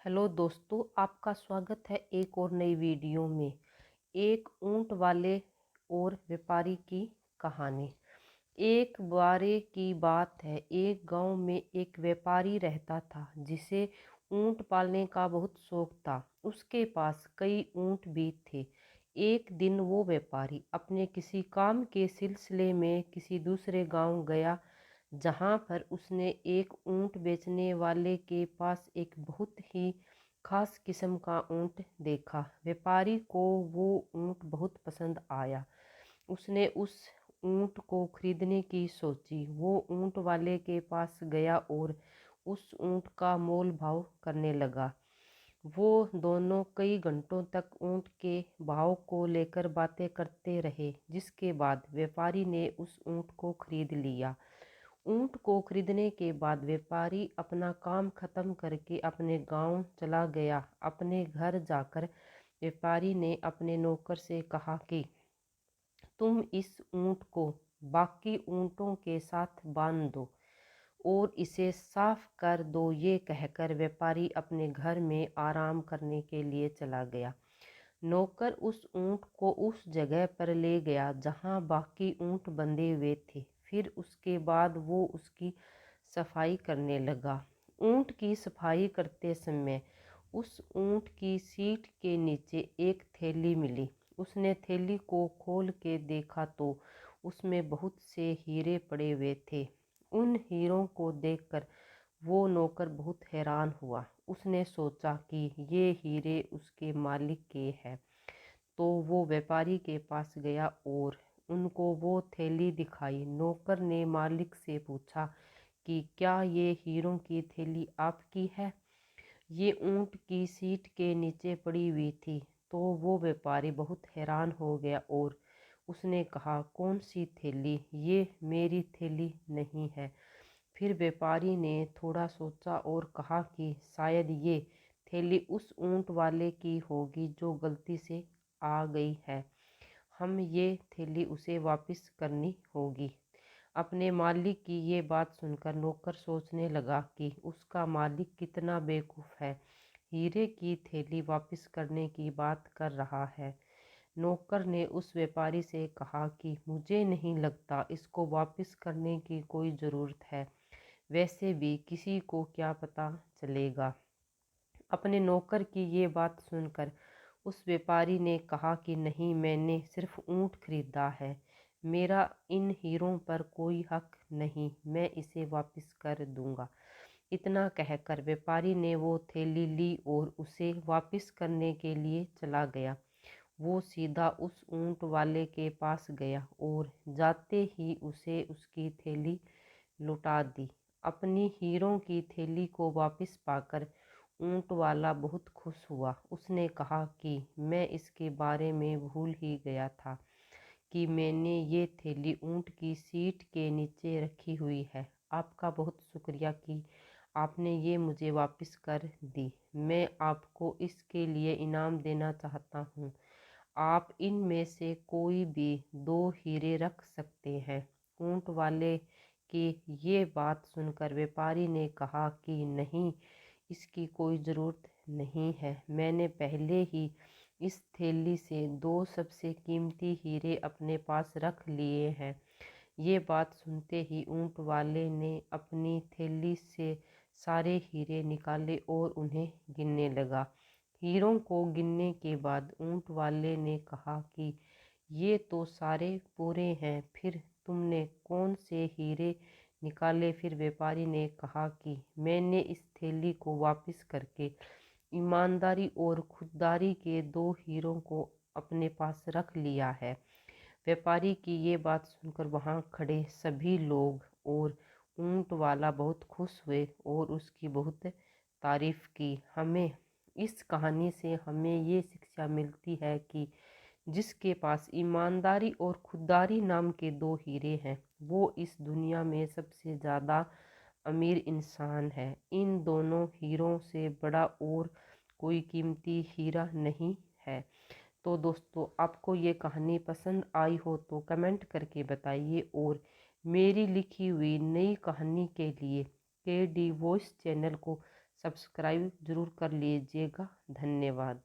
Hello दोस्तों, आपका स्वागत है एक और नई वीडियो में। एक ऊंट वाले और व्यापारी की कहानी। एक बारे की बात है, एक गांव में एक व्यापारी रहता था जिसे ऊंट पालने का बहुत शौक था। उसके पास कई ऊंट भी थे। एक दिन वो व्यापारी अपने किसी काम के सिलसिले में किसी दूसरे गांव गया, जहां पर उसने एक ऊंट बेचने वाले के पास एक बहुत ही खास किस्म का ऊंट देखा। व्यापारी को वो ऊंट बहुत पसंद आया। उसने उस ऊंट को खरीदने की सोची। वो ऊंट वाले के पास गया और उस ऊंट का मोल भाव करने लगा। वो दोनों कई घंटों तक ऊंट के भाव को लेकर बातें करते रहे, जिसके बाद व्यापारी ने उस ऊंट को खरीद लिया। ऊंट को खरीदने के बाद व्यापारी अपना काम खत्म करके अपने गांव चला गया। अपने घर जाकर व्यापारी ने अपने नौकर से कहा कि तुम इस ऊंट को बाकी ऊंटों के साथ बांध दो और इसे साफ कर दो। ये कहकर व्यापारी अपने घर में आराम करने के लिए चला गया। नौकर उस ऊंट को उस जगह पर ले गया जहां बाकी ऊंट बंधे हुए थे। फिर उसके बाद वो उसकी सफाई करने लगा। ऊंट की सफाई करते समय उस ऊंट की सीट के नीचे एक थैली मिली। उसने थैली को खोल के देखा तो उसमें बहुत से हीरे पड़े हुए थे। उन हीरों को देखकर वो नौकर बहुत हैरान हुआ। उसने सोचा कि ये हीरे उसके मालिक के हैं। तो वो व्यापारी के पास गया और उनको वो थैली दिखाई। नौकर ने मालिक से पूछा कि क्या ये हीरों की थैली आपकी है? ये ऊंट की सीट के नीचे पड़ी हुई थी। तो वो व्यापारी बहुत हैरान हो गया और उसने कहा, कौन सी थैली? ये मेरी थैली नहीं है। फिर व्यापारी ने थोड़ा सोचा और कहा कि शायद ये थैली उस ऊंट वाले की होगी जो गलती से आ गई है। हम ये थैली उसे वापस करनी होगी। अपने मालिक की ये बात सुनकर नौकर सोचने लगा कि उसका मालिक कितना बेवकूफ़ है, हीरे की थैली वापस करने की बात कर रहा है। नौकर ने उस व्यापारी से कहा कि मुझे नहीं लगता इसको वापस करने की कोई ज़रूरत है। वैसे भी किसी को क्या पता चलेगा। अपने नौकर की ये बात सुनकर उस व्यापारी ने कहा कि नहीं, मैंने सिर्फ ऊंट खरीदा है, मेरा इन हीरों पर कोई हक नहीं, मैं इसे वापस कर दूंगा। इतना कहकर व्यापारी ने वो थैली ली और उसे वापस करने के लिए चला गया। वो सीधा उस ऊंट वाले के पास गया और जाते ही उसे उसकी थैली लुटा दी। अपनी हीरों की थैली को वापस पाकर ऊंट वाला बहुत खुश हुआ। उसने कहा कि मैं इसके बारे में भूल ही गया था कि मैंने ये थैली ऊंट की सीट के नीचे रखी हुई है। आपका बहुत शुक्रिया कि आपने ये मुझे वापस कर दी। मैं आपको इसके लिए इनाम देना चाहता हूँ। आप इनमें से कोई भी दो हीरे रख सकते हैं। ऊंट वाले की ये बात सुनकर व्यापारी ने कहा कि नहीं, इसकी कोई ज़रूरत नहीं है। मैंने पहले ही इस थैली से दो सबसे कीमती हीरे अपने पास रख लिए हैं। ये बात सुनते ही ऊंट वाले ने अपनी थैली से सारे हीरे निकाले और उन्हें गिनने लगा। हीरों को गिनने के बाद ऊंट वाले ने कहा कि ये तो सारे पूरे हैं, फिर तुमने कौन से हीरे निकाले? फिर व्यापारी ने कहा कि मैंने इस थैली को वापस करके ईमानदारी और खुददारी के दो हीरों को अपने पास रख लिया है। व्यापारी की ये बात सुनकर वहाँ खड़े सभी लोग और ऊंट वाला बहुत खुश हुए और उसकी बहुत तारीफ की। हमें इस कहानी से हमें ये शिक्षा मिलती है कि जिसके पास ईमानदारी और खुददारी नाम के दो हीरे हैं, वो इस दुनिया में सबसे ज़्यादा अमीर इंसान है। इन दोनों हीरों से बड़ा और कोई कीमती हीरा नहीं है। तो दोस्तों, आपको ये कहानी पसंद आई हो तो कमेंट करके बताइए और मेरी लिखी हुई नई कहानी के लिए के डी वॉइस चैनल को सब्सक्राइब ज़रूर कर लीजिएगा। धन्यवाद।